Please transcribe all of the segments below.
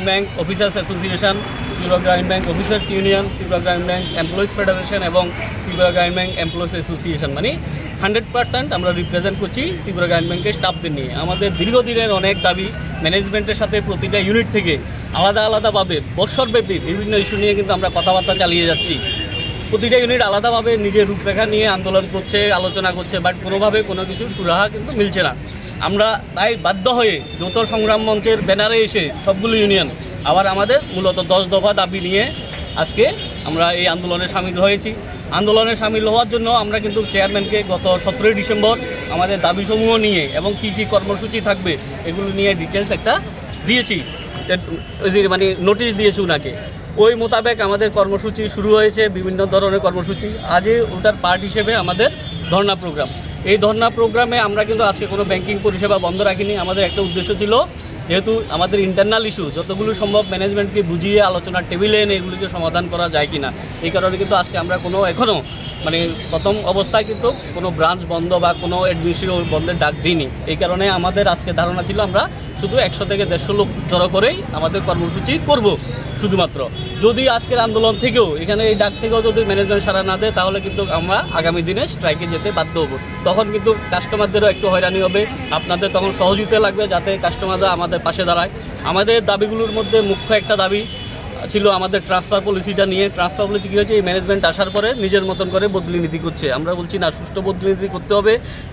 গ্রামীণ bank officers association, Tripura গ্রামীণ bank officers union, Tripura গ্রামীণ ব্যাংক এমপ্লয়িজ ফেডারেশন এবং ত্রিপুরা গ্রামীণ ব্যাংক এমপ্লয়িজ অ্যাসোসিয়েশন, মানে 100% আমরা রিপ্রেজেন্ট করছি ত্রিপুরা গ্রামীণ ব্যাংকের স্টাফদের নিয়ে। আমাদের দীর্ঘদিনের অনেক দাবি ম্যানেজমেন্টের সাথে প্রতিটা ইউনিট থেকে আলাদা আলাদাভাবে বৎসরব্যাপী বিভিন্ন ইস্যু নিয়ে কিন্তু আমরা কথাবার্তা চালিয়ে যাচ্ছি। প্রতিটা ইউনিট আলাদাভাবে নিজের রূপরেখা নিয়ে আন্দোলন করছে, আলোচনা করছে, বাট কোনোভাবে কোনো কিছু সুরাহা কিন্তু মিলছে না। আমরা তাই বাধ্য হয়ে যৌথ সংগ্রাম মঞ্চের ব্যানারে এসে সবগুলো ইউনিয়ন আবার আমাদের মূলত 10 দফা দাবি নিয়ে আজকে আমরা এই আন্দোলনে সামিল হয়েছি। আন্দোলনে সামিল হওয়ার জন্য আমরা কিন্তু চেয়ারম্যানকে গত 17 ডিসেম্বর আমাদের দাবিসমূহ নিয়ে এবং কী কী কর্মসূচি থাকবে এগুলো নিয়ে ডিটেলস একটা দিয়েছি, মানে নোটিশ দিয়েছি ওনাকে। ওই মোতাবেক আমাদের কর্মসূচি শুরু হয়েছে, বিভিন্ন ধরনের কর্মসূচি। আজই ওটার পার্ট হিসেবে আমাদের ধর্ণা প্রোগ্রাম। এই ধর্ণা প্রোগ্রামে আমরা কিন্তু আজকে কোনো ব্যাংকিং পরিষেবা বন্ধ রাখিনি। আমাদের একটা উদ্দেশ্য ছিল, যেহেতু আমাদের ইন্টারনাল ইস্যু যতগুলো সম্ভব ম্যানেজমেন্টকে বুঝিয়ে আলোচনার টেবিলে এনে এগুলিকে সমাধান করা যায় কিনা, এই কারণে কিন্তু আজকে আমরা এখনও মানে প্রথম অবস্থায় কিন্তু কোনো ব্রাঞ্চ বন্ধ বা কোনো অ্যাডমিনিস্ট্রেটিভ বন্ধের ডাক দিইনি। এই কারণে আমাদের আজকে ধারণা ছিল আমরা শুধু 100 থেকে 150 লোক জড়ো করেই আমাদের কর্মসূচি করব শুধুমাত্র। যদি আজকের আন্দোলন থেকেও এখানে এই ডাক থেকেও যদি ম্যানেজমেন্ট সাড়া না দেয়, তাহলে কিন্তু আমরা আগামী দিনে স্ট্রাইকে যেতে বাধ্য হব। তখন কিন্তু কাস্টমারদেরও একটু হয়রানি হবে, আপনাদের তখন সহযোগিতা লাগবে যাতে কাস্টমাররা আমাদের পাশে দাঁড়ায়। আমাদের দাবিগুলোর মধ্যে মুখ্য একটা দাবি ছিল আমাদের ট্রান্সফার পলিসিটা নিয়ে। ট্রান্সফার পলিসি কী হয়েছে, এই ম্যানেজমেন্ট আসার পরে নিজের মতন করে বদলি নীতি করছে। আমরা বলছি না, সুষ্ঠু বদলি নীতি করতে হবে।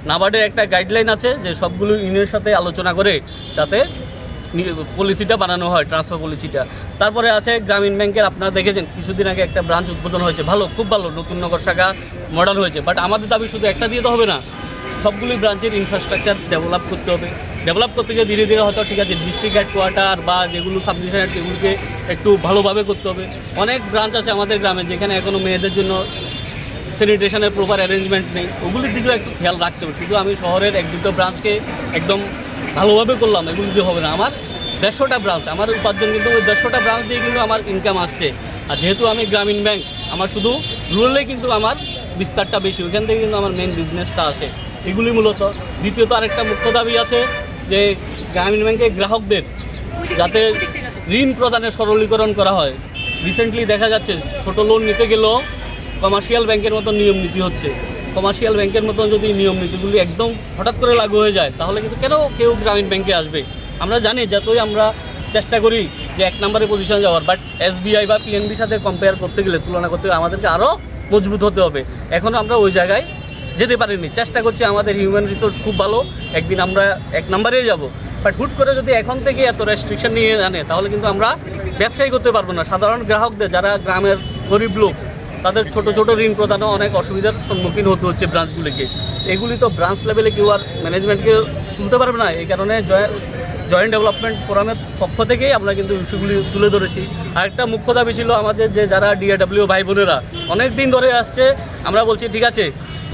নাবার্ডের একটা গাইডলাইন আছে যে সবগুলো ইউনিয়নের সাথে আলোচনা করে যাতে পলিসিটা বানানো হয়, ট্রান্সফার পলিসিটা। তারপরে আছে গ্রামীণ ব্যাংকের, আপনারা দেখেছেন কিছুদিন আগে একটা ব্রাঞ্চ উদ্বোধন হয়েছে, ভালো, খুব ভালো, নতুন নগর শাখা মডার্ন হয়েছে। বাট আমাদের দাবি শুধু একটা দিয়ে তো হবে না, সবগুলি ব্রাঞ্চের ইনফ্রাস্ট্রাকচার ডেভেলপ করতে হবে। ডেভেলপ করতে গিয়ে ধীরে ধীরে হয়তো ঠিক আছে ডিস্ট্রিক্ট হেডকোয়ার্টার বা যেগুলো সাব ডিভিশন হেড এগুলোকে একটু ভালোভাবে করতে হবে। অনেক ব্রাঞ্চ আছে আমাদের গ্রামে যেখানে এখনও মেয়েদের জন্য স্যানিটেশনের প্রপার অ্যারেঞ্জমেন্ট নেই, ওগুলির দিকেও একটু খেয়াল রাখতে হবে। শুধু আমি শহরের 1-2 ব্রাঞ্চকে একদম ভালোভাবে করলাম এগুলো দিয়ে হবে না। আমার 150টা ব্রাঞ্চ, আমার উপার্জন কিন্তু ওই 150টা ব্রাঞ্চ দিয়ে কিন্তু আমার ইনকাম আসছে। আর যেহেতু আমি গ্রামীণ ব্যাংক, আমার শুধু রুরালে কিন্তু আমার বিস্তারটা বেশি, ওইখান থেকে কিন্তু আমার মেন বিজনেসটা আসে। এগুলি মূলত। দ্বিতীয়ত আরেকটা মুখ্য দাবি আছে যে গ্রামীণ ব্যাংকের গ্রাহকদের যাতে ঋণ প্রদানের সরলীকরণ করা হয়। রিসেন্টলি দেখা যাচ্ছে ছোট লোন নিতে গেলেও কমার্শিয়াল ব্যাংকের মতো নিয়ম নীতি হচ্ছে। কমার্শিয়াল ব্যাংকের মতো যদি নিয়ম নীতিগুলি একদম হঠাৎ করে লাগু হয়ে যায়, তাহলে কিন্তু কেউ গ্রামীণ ব্যাংকে আসবে। আমরা জানি যতই আমরা চেষ্টা করি যে 1 নম্বরে পজিশনে যাওয়ার, বাট SBI বা PNBর সাথে কম্পেয়ার করতে গেলে, তুলনা করতে গেলে আমাদেরকে আরও মজবুত হতে হবে। এখনও আমরা ওই জায়গায় যেতে পারিনি। চেষ্টা করছি, আমাদের হিউম্যান রিসোর্স খুব ভালো, একদিন আমরা 1 নম্বরেই যাব। বাট হুট করে যদি এখন থেকে এত রেস্ট্রিকশন নিয়ে আনে, তাহলে কিন্তু আমরা ব্যবসায়ী করতে পারবো না। সাধারণ গ্রাহকদের, যারা গ্রামের গরিব লোক, তাদের ছোট ছোট ঋণ প্রদানও অনেক অসুবিধার সম্মুখীন হতে হচ্ছে ব্রাঞ্চগুলিকে। এগুলি তো ব্রাঞ্চ লেভেলে কেউ আর ম্যানেজমেন্টকে তুলতে পারবে না। এই কারণে জয়েন্ট ডেভেলপমেন্ট ফোরামের পক্ষ থেকেই আমরা কিন্তু ইস্যুগুলি তুলে ধরেছি। আরেকটা মুখ্য দাবি ছিল আমাদের, যে যারা DAW ভাই বোনেরা অনেক দিন ধরে আসছে, আমরা বলছি ঠিক আছে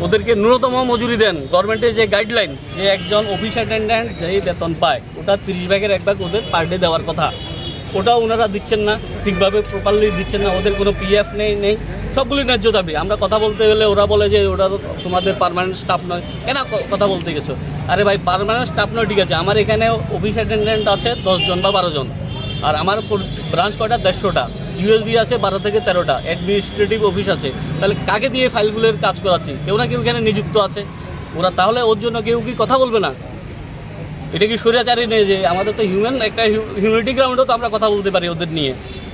ওদেরকে ন্যূনতম মজুরি দেন। গভর্নমেন্টের যে গাইডলাইন, যে একজন অফিস অ্যাটেন্ডেন্ট যেই বেতন পায় ওটা 30 ভাগের 1 ভাগ ওদের পার ডে দেওয়ার কথা, ওটাও ওনারা দিচ্ছেন না, ঠিকভাবে প্রপারলি দিচ্ছেন না। ওদের কোনো PF নেই, সবগুলি ন্যায্য দাবি। আমরা কথা বলতে গেলে ওরা বলে যে ওটা তোমাদের পার্মানেন্ট স্টাফ নয়। কেন কথা বলতে গেছো? আরে ভাই, পার্মানেন্ট স্টাফ নয় ঠিক আছে, আমার এখানে অফিস অ্যাটেন্ডেন্ট আছে 10 জন বা 12 জন, আর আমার ব্রাঞ্চ কয়টা 150টা, USB আছে 12 থেকে 13টা, অ্যাডমিনিস্ট্রেটিভ অফিস আছে। তাহলে কাকে দিয়ে ফাইলগুলোর কাজ করাচ্ছি? কেউ না কেউ এখানে নিযুক্ত আছে। ওরা তাহলে ওর জন্য কেউ কি কথা বলবে না? এটা কি স্বৈরাচারী নেই? যে আমাদের তো একটা হিউম্যানিটি গ্রাউন্ডেও তো আমরা কথা বলতে পারি ওদের নিয়ে।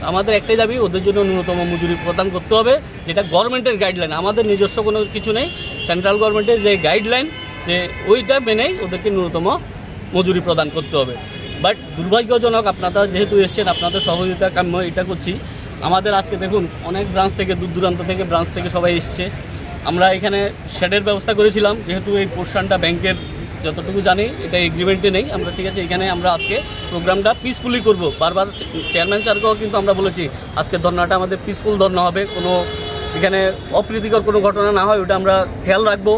আমাদের একটাই দাবি, ওদের জন্য ন্যূনতম মজুরি প্রদান করতে হবে, যেটা গভর্নমেন্টের গাইডলাইন, আমাদের নিজস্ব কোনো কিছু নেই। সেন্ট্রাল গভর্নমেন্টের যে গাইডলাইন, যে ওইটা মেনেই ওদেরকে ন্যূনতম মজুরি প্রদান করতে হবে। বাট দুর্ভাগ্যজনক, আপনারা যেহেতু এসছেন, আপনাদের সহযোগিতা কাম্য, এটা করছি। আমাদের আজকে দেখুন অনেক ব্রাঞ্চ থেকে, দূর দূরান্ত থেকে ব্রাঞ্চ থেকে সবাই এসছে। আমরা এখানে শেডের ব্যবস্থা করেছিলাম, যেহেতু এই পোর্শনটা ব্যাংকের যতটুকু জানি এটা এগ্রিমেন্টে নেই। আমরা ঠিক আছে, এখানে আমরা আজকে প্রোগ্রামটা পিসফুলি করব। বারবার চেয়ারম্যান স্যারকেও কিন্তু আমরা বলেছি আজকে ধর্নাটা আমাদের পিসফুল ধর্না হবে, কোনো এখানে অপ্রীতিকর কোনো ঘটনা না হয় ওটা আমরা খেয়াল রাখবো।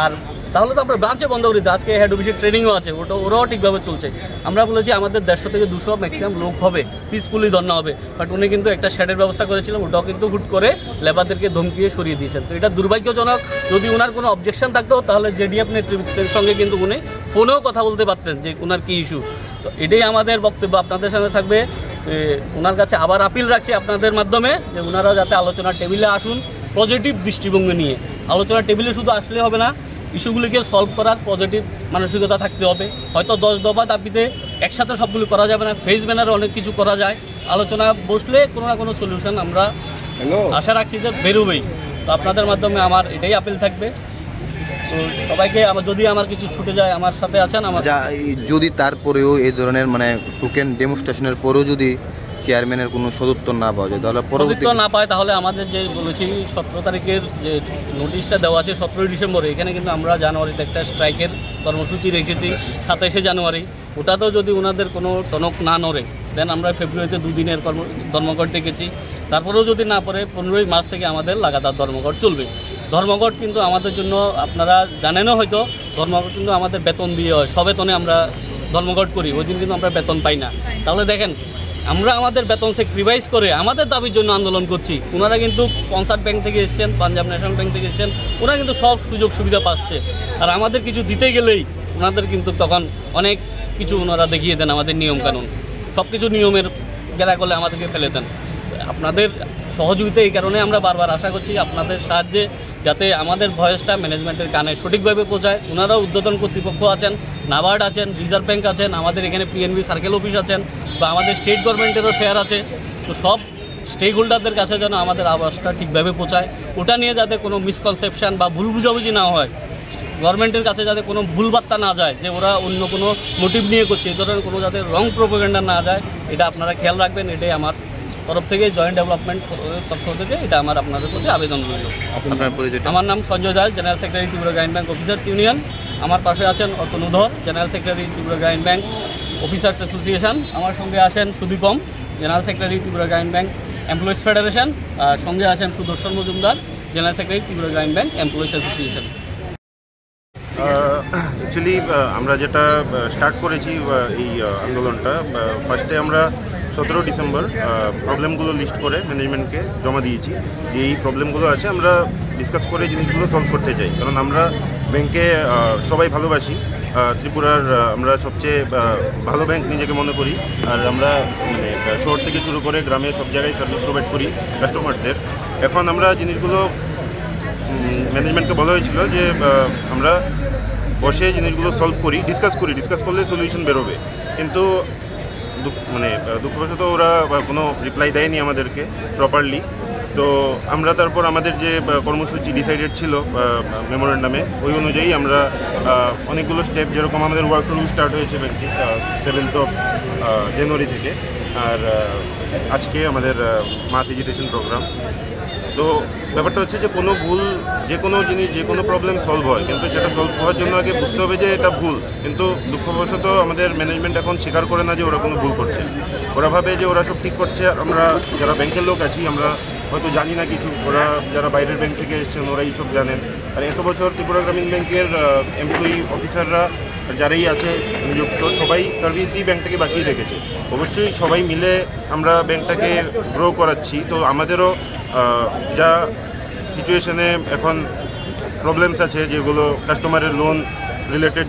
আর তাহলে তো আমরা ব্রাঞ্চে বন্ধ করি। আজকে হেড অফিসের ট্রেনিংও আছে, ওরাও ঠিকভাবে চলছে। আমরা বলেছি আমাদের 150 থেকে 200 ম্যাক্সিমাম লোক হবে, পিসফুলি ধর্না হবে। বাট উনি কিন্তু একটা শেডের ব্যবস্থা করেছিলেন, ওটাও কিন্তু হুট করে লেবারদেরকে ধমকিয়ে সরিয়ে দিয়েছেন। তো এটা দুর্ভাগ্যজনক। যদি ওনার কোনো অবজেকশন থাকতো তাহলে JDF নেতৃত্বের সঙ্গে কিন্তু উনি ফোনেও কথা বলতে পারতেন যে ওনার কী ইস্যু। তো এটাই আমাদের বক্তব্য আপনাদের সামনে থাকবে। ওনার কাছে আবার আপিল রাখছি আপনাদের মাধ্যমে যে ওনারা যাতে আলোচনার টেবিলে আসুন পজিটিভ দৃষ্টিভঙ্গি নিয়ে। আলোচনার টেবিলে শুধু আসলে হবে না, ইস্যুগুলিকে সলভ করার পজিটিভ মানসিকতা থাকতে হবে। হয়তো 10 দফা দাবিতে একসাথে সবগুলো করা যাবে না, ফেজ ব্যানারে অনেক কিছু করা যায়। আলোচনা বসলে কোনো না কোনো সলিউশন আমরা আশা রাখছি যে বেরোবেই। তো আপনাদের মাধ্যমে আমার এটাই আপিল থাকবে। তো সবাইকে যদি আমার কিছু ছুটে যায় আমার সাথে আছেন। যদি তারপরেও এই ধরনের মানে টোকেন ডেমনস্ট্রেশনের পরেও যদি চেয়ারম্যানের কোনো সদুত্তর না পাওয়া যায় তাহলে পরবর্তী না পায় তাহলে আমাদের যে বলেছি 17 তারিখের যে নোটিশটা দেওয়া আছে 17 ডিসেম্বরে, এখানে কিন্তু আমরা জানুয়ারিতে একটা স্ট্রাইকের কর্মসূচি রেখেছি 27শে জানুয়ারি। ওটাতেও যদি ওনাদের কোনো টনক না নড়ে দেন আমরা ফেব্রুয়ারিতে 2 দিনের ধর্মঘট ডেকেছি। তারপরেও যদি না পড়ে 15ই মার্চ থেকে আমাদের লাগাতার ধর্মঘট চলবে। ধর্মঘট কিন্তু আমাদের জন্য আপনারা জানেনও হয়তো, ধর্মঘট কিন্তু আমাদের বেতন দিয়ে হয়, সবেতনে আমরা ধর্মঘট করি, ওই দিন কিন্তু আমরা বেতন পাই না। তাহলে দেখেন আমরা আমাদের বেতন স্যাক্রিফাইস করে আমাদের দাবির জন্য আন্দোলন করছি। ওনারা কিন্তু স্পন্সার ব্যাংক থেকে এসছেন, পাঞ্জাব ন্যাশনাল ব্যাংক থেকে এসছেন, ওরা কিন্তু সব সুযোগ সুবিধা পাচ্ছে। আর আমাদের কিছু দিতে গেলেই ওনাদের কিন্তু তখন অনেক কিছু ওনারা দেখিয়ে দেন, আমাদের নিয়মকানুন সব কিছু নিয়মের গেরা করলে আমাদেরকে ফেলে দেন। আপনাদের সহযোগিতা এই কারণে আমরা বারবার আশা করছি আপনাদের সাহায্যে, যাতে আমাদের ভয়েসটা ম্যানেজমেন্টের কানে সঠিকভাবে পৌঁছায়। ওনারাও ঊর্ধ্বতন কর্তৃপক্ষ আছেন, নাবার্ড আছেন, রিজার্ভ ব্যাংক আছেন, আমাদের এখানে পিএনবি সার্কেল অফিস আছেন, বা আমাদের স্টেট গভর্নমেন্টেরও শেয়ার আছে। তো সব স্টেক হোল্ডারদের কাছে যেন আমাদের আওয়াজটা ঠিকভাবে পৌঁছায়, ওটা নিয়ে যাতে কোনো মিসকনসেপশন বা ভুল বুঝাবুঝি না হয়, গভর্নমেন্টের কাছে যাতে কোনো ভুল বার্তা না যায় যে ওরা অন্য কোনো মোটিভ নিয়ে করছে, এই ধরনের কোনো যাতে রং প্রোপাগান্ডা না যায়, এটা আপনারা খেয়াল রাখবেন। এটাই আমার তরফ থেকে জয়েন্ট ডেভেলপমেন্ট পক্ষ থেকে এটা আমার আপনাদের কাছে আবেদন রইল। আমার নাম সঞ্জয় দাস, জেনারেল সেক্রেটারি ত্রিপুরা গ্রামীণ ব্যাংক অফিসার্স ইউনিয়ন। আমার পাশে আছেন অতনুধর, জেনারেল সেক্রেটারি ত্রিপুরা গ্রামীণ ব্যাংক অফিসার্স অ্যাসোসিয়েশন। আমার সঙ্গে আছেন সুদীপম, জেনারেল সেক্রেটারি ত্রিপুরা গ্রামীণ ব্যাংক এমপ্লয়িজ ফেডারেশন। আর সঙ্গে আছেন সুদর্শন মজুমদার, জেনারেল সেক্রেটারি ত্রিপুরা গ্রামীণ ব্যাংক এমপ্লয়িজ অ্যাসোসিয়েশন। অ্যাকচুয়ালি আমরা যেটা স্টার্ট করেছি এই আন্দোলনটা, ফার্স্টে আমরা 17 ডিসেম্বর প্রবলেমগুলো লিস্ট করে ম্যানেজমেন্টকে জমা দিয়েছি যে এই প্রবলেমগুলো আছে, আমরা ডিসকাস করে জিনিসগুলো সলভ করতে চাই। কারণ আমরা ব্যাংকে সবাই ভালোবাসি, ত্রিপুরার আমরা সবচেয়ে ভালো ব্যাংক নিজেকে মনে করি। আর আমরা মানে শহর থেকে শুরু করে গ্রামে সব জায়গায় সার্ভিস প্রোভাইড করি কাস্টমারদের। এখন আমরা জিনিসগুলো ম্যানেজমেন্টকে বলা হয়েছিল যে আমরা বসে জিনিসগুলো সলভ করি, ডিসকাস করলে সলিউশন বেরোবে। কিন্তু দুঃখবশত ওরা কোনো রিপ্লাই দেয়নি আমাদেরকে প্রপারলি। তো আমরা তারপর আমাদের যে কর্মসূচি ডিসাইডেড ছিল মেমোরেন্ডামে, ওই অনুযায়ী আমরা অনেকগুলো স্টেপ, যেরকম আমাদের ওয়ার্ক রুম স্টার্ট হয়েছে 7 জানুয়ারি থেকে, আর আজকে আমাদের মাস এডুকেশন প্রোগ্রাম। তো ব্যাপারটা হচ্ছে যে কোনো ভুল, যে কোনো জিনিস, যে কোনো প্রবলেম সলভ হয়, কিন্তু সেটা সলভ হওয়ার জন্য আগে বুঝতে হবে যে এটা ভুল। কিন্তু দুঃখবশত আমাদের ম্যানেজমেন্ট এখন স্বীকার করে না যে ওরা কোনো ভুল করছে। ওরা ভাবে যে ওরা সব ঠিক করছে, আমরা যারা ব্যাংকের লোক আছি আমরা হয়তো জানি না কিছু, ওরা যারা বাইরের ব্যাংক থেকে এসেছেন ওরা এইসব জানেন। আর এত বছর ত্রিপুরা গ্রামীণ ব্যাংকের এমপ্লয়ি অফিসাররা যারাই আছে নিযুক্ত, সবাই সার্ভিস দিয়ে ব্যাংকটাকে বাঁচিয়ে রেখেছে। অবশ্যই সবাই মিলে আমরা ব্যাংকটাকে গ্রো করাচ্ছি। তো আমাদেরও যা সিচুয়েশনে এখন প্রবলেমস আছে, যেগুলো কাস্টমারের লোন রিলেটেড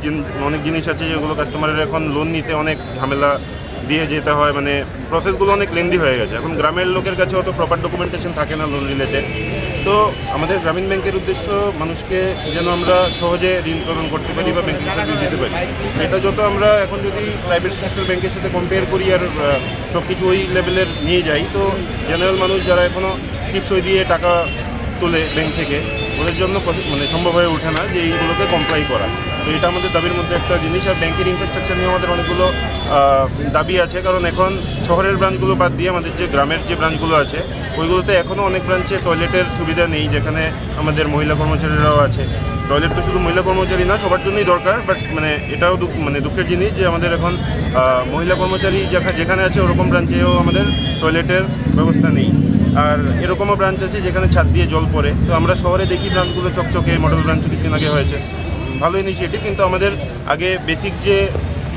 অনেক জিনিস আছে, যেগুলো কাস্টমারের এখন লোন নিতে অনেক ঝামেলা দিয়ে যেতে হয়, মানে প্রসেসগুলো অনেক লেন্দি হয়ে গেছে। এখন গ্রামের লোকের কাছে অত প্রপার ডকুমেন্টেশন থাকে না লোন রিলেটেড। তো আমাদের গ্রামীণ ব্যাংকের উদ্দেশ্য মানুষকে যেন আমরা সহজে ঋণ প্রদান করতে পারি বা ব্যাংকিং সার্ভিস দিতে পারি। এটা যত আমরা এখন যদি প্রাইভেট সেক্টর ব্যাংকের সাথে কম্পেয়ার করি আর সব কিছু ওই লেভেলের নিয়ে যাই, তো জেনারেল মানুষ যারা এখনও টিপসই দিয়ে টাকা তোলে ব্যাংক থেকে, ওদের জন্য মানে সম্ভব হয়ে ওঠে না যে এইগুলোকে কমপ্লাই করা। তো এটা আমাদের দাবির মধ্যে একটা জিনিস। আর ব্যাংকের ইনফ্রাস্ট্রাকচার নিয়ে আমাদের অনেকগুলো দাবি আছে, কারণ এখন শহরের ব্রাঞ্চগুলো বাদ দিয়ে আমাদের যে গ্রামের যে ব্রাঞ্চগুলো আছে ওইগুলোতে এখনও অনেক ব্রাঞ্চে টয়লেটের সুবিধা নেই, যেখানে আমাদের মহিলা কর্মচারীরাও আছে। টয়লেট তো শুধু মহিলা কর্মচারী না, সবার জন্যই দরকার, বাট মানে এটাও দুঃখের জিনিস যে আমাদের এখন মহিলা কর্মচারী যেখানে আছে ওরকম ব্রাঞ্চেও আমাদের টয়লেটের ব্যবস্থা নেই। আর এরকমও ব্রাঞ্চ আছে যেখানে ছাদ দিয়ে জল পড়ে। তো আমরা শহরে দেখি ব্রাঞ্চগুলো চকচকে, মডেল ব্রাঞ্চও কিছুদিন আগে হয়েছে, ভালো ইনিশিয়েটিভ। কিন্তু আমাদের আগে বেসিক যে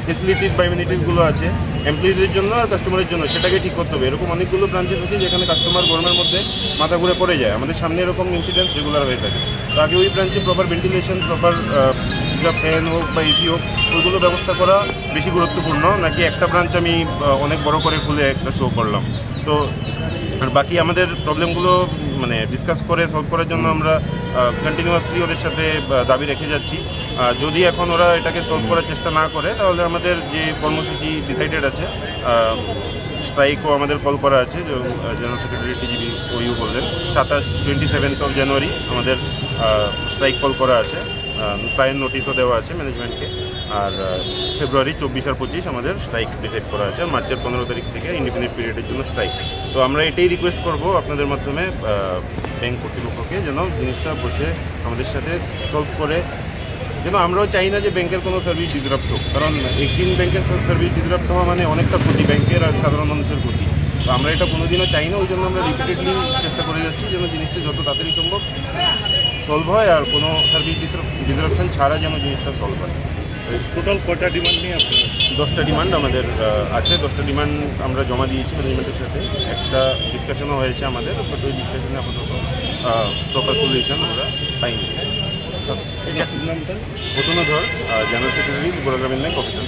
ফেসিলিটিস বা ইমিউনিটিসগুলো আছে এমপ্লয়িজের জন্য আর কাস্টমারের জন্য, সেটাকে ঠিক করতে হবে। এরকম অনেকগুলো ব্রাঞ্চেস আছে যেখানে কাস্টমার গরমের মধ্যে মাথা ঘুরে পড়ে যায়। আমাদের সামনে এরকম ইনসিডেন্টস রেগুলার হয়ে থাকে। তো আগে ওই ব্রাঞ্চে প্রপার ভেন্টিলেশন, প্রপার যা ফ্যান হোক বা এসি হোক ওইগুলো ব্যবস্থা করা বেশি গুরুত্বপূর্ণ, নাকি একটা ব্রাঞ্চ আমি অনেক বড় করে খুলে একটা শো করলাম। তো আর বাকি আমাদের প্রবলেমগুলো মানে ডিসকাস করে সলভ করার জন্য আমরা কন্টিনিউয়াসলি ওদের সাথে দাবি রেখে যাচ্ছি। যদি এখন ওরা এটাকে সলভ করার চেষ্টা না করে তাহলে আমাদের যে কর্মসূচি ডিসাইডেড আছে, স্ট্রাইকও আমাদের কল করা আছে, জেনারেল সেক্রেটারি টিজিবি ওইউ বললেন 27 জানুয়ারি আমাদের স্ট্রাইক কল করা আছে, প্রায়ের নোটিশও দেওয়া আছে ম্যানেজমেন্টকে। আর ফেব্রুয়ারি 24 আর 25 আমাদের স্ট্রাইক ডিসাইড করা আছে, আর মার্চের 15 তারিখ থেকে ইন্ডিপেন্ডেন্ট পিরিয়ডের জন্য স্ট্রাইক। তো আমরা এটাই রিকোয়েস্ট করব আপনাদের মাধ্যমে ব্যাংক কর্তৃপক্ষকে যেন জিনিসটা বসে আমাদের সাথে সলভ করে, যেন আমরাও চাই না যে ব্যাংকের কোনো সার্ভিস ডিসরাপ্ট হোক, কারণ একদিন ব্যাংকের সার্ভিস ডিসরাপ্ট হওয়া মানে অনেকটা ক্ষতি ব্যাংকের আর সাধারণ মানুষের ক্ষতি। তো আমরা এটা কোনোদিনও চাই না, ওই জন্য আমরা রিপিটেডলি চেষ্টা করে যাচ্ছি যেন জিনিসটা যত তাড়াতাড়ি সম্ভব সলভ হয় আর কোনো সার্ভিস ডিসরাপশন ছাড়া যেন জিনিসটা সলভ হয়। টোটাল কয়টা ডিমান্ড নিয়ে আপনি? 10টা ডিমান্ড আমাদের আছে, 10টা ডিমান্ড আমরা জমা দিয়েছি ম্যানেজমেন্টের সাথে। একটা ডিসকাশনও হয়েছে আমাদের, বাট ওই ডিসকাশনে আপাতত প্রপার সলিউশন আমরা পাইনি। নামটা প্রথম ধর জেনারেল সেক্রেটারি ত্রিপুরা গ্রামীণ ব্যাংক অফিসার।